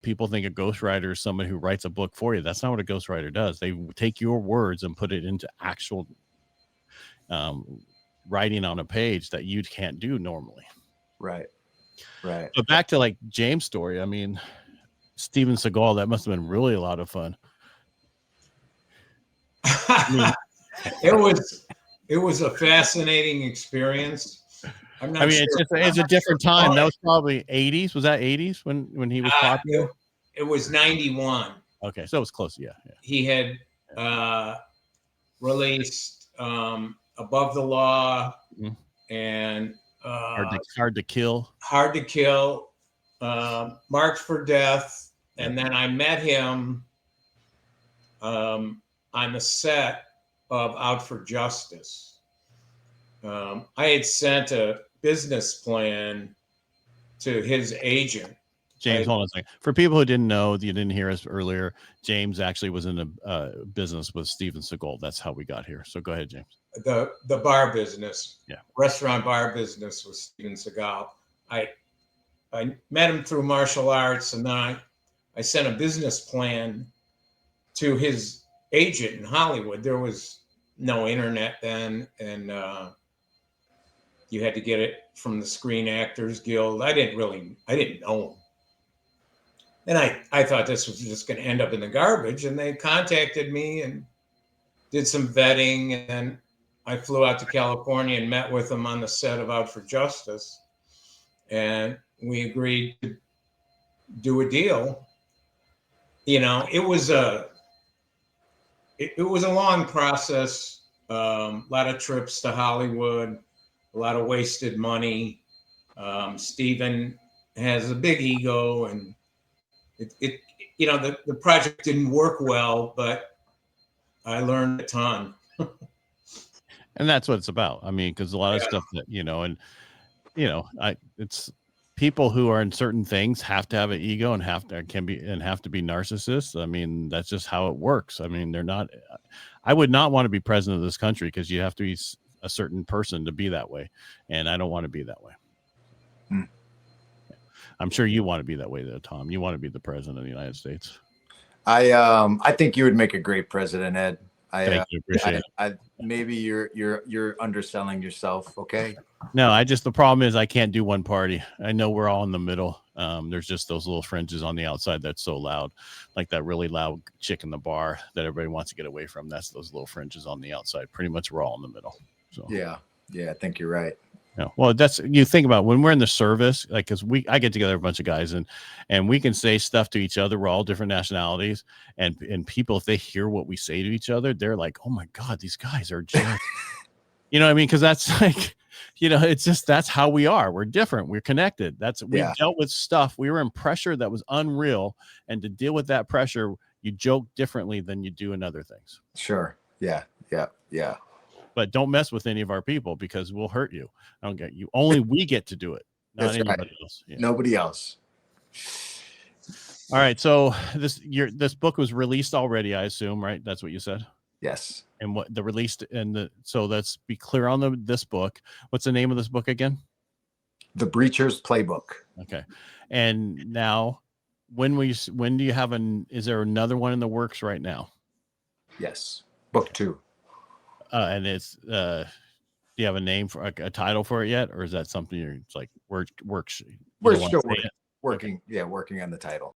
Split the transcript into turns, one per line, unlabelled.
people think a ghostwriter is somebody who writes a book for you. That's not what a ghostwriter does. They take your words and put it into actual writing on a page that you can't do normally.
Right.
But back to like James' story. I mean, Steven Seagal, that must have been really a lot of fun.
I mean, it was a fascinating experience. I'm not sure.
It's a different time. That was probably 80s. Was that 80s when he was popular?
It was 91.
Okay, so it was close. Yeah.
He had released Above the Law and
Hard to Kill,
Marked for Death, and then I met him on the set of Out for Justice. I had sent a business plan to his agent.
James, hold on a second. For people who didn't know, you didn't hear us earlier, James actually was in a business with Steven Seagal. That's how we got here. So go ahead, James.
The bar business, restaurant bar business with Steven Seagal. I met him through martial arts, and then I sent a business plan to his agent in Hollywood. There was no internet then, and you had to get it from the Screen Actors Guild. I didn't know him. And I thought this was just going to end up in the garbage. And they contacted me and did some vetting. And then I flew out to California and met with them on the set of Out for Justice. And we agreed to do a deal. You know, it was a long process, a lot of trips to Hollywood, a lot of wasted money. Steven has a big ego, and the project didn't work well, but I learned a ton.
And that's what it's about. I mean, because a lot of stuff that, it's people who are in certain things have to have an ego and have to be narcissists. I mean, that's just how it works. I mean, I would not want to be president of this country because you have to be a certain person to be that way. And I don't want to be that way. I'm sure you want to be that way though, Tom. You want to be the president of the United States.
I think you would make a great president, Ed.
Thank you. Appreciate it.
Maybe you're underselling yourself. Okay.
No, the problem is I can't do one party. I know we're all in the middle. There's just those little fringes on the outside that's so loud, like that really loud chick in the bar that everybody wants to get away from. That's those little fringes on the outside. Pretty much we're all in the middle. So
yeah, I think you're right.
Yeah. Well, you think about when we're in the service, like, because I get together a bunch of guys and we can say stuff to each other. We're all different nationalities, and people, if they hear what we say to each other, they're like, "Oh my God, these guys are just," you know what I mean? Because that's like, it's just that's how we are. We're different. We're connected. We dealt with stuff. We were in pressure that was unreal, and to deal with that pressure, you joke differently than you do in other things.
Sure. Yeah.
But don't mess with any of our people because we'll hurt you. I don't get you. Only we get to do it, not anybody else. Yeah.
Nobody else.
All right. So this book was released already, I assume, right? That's what you said.
Yes.
And what the released so let's be clear on this book. What's the name of this book again?
The Breachers Playbook.
Okay. And now, when do you have is there another one in the works right now?
Yes. Book 2.
And it's do you have a name for a title for it yet, or is that something it's like we're still
working on the title?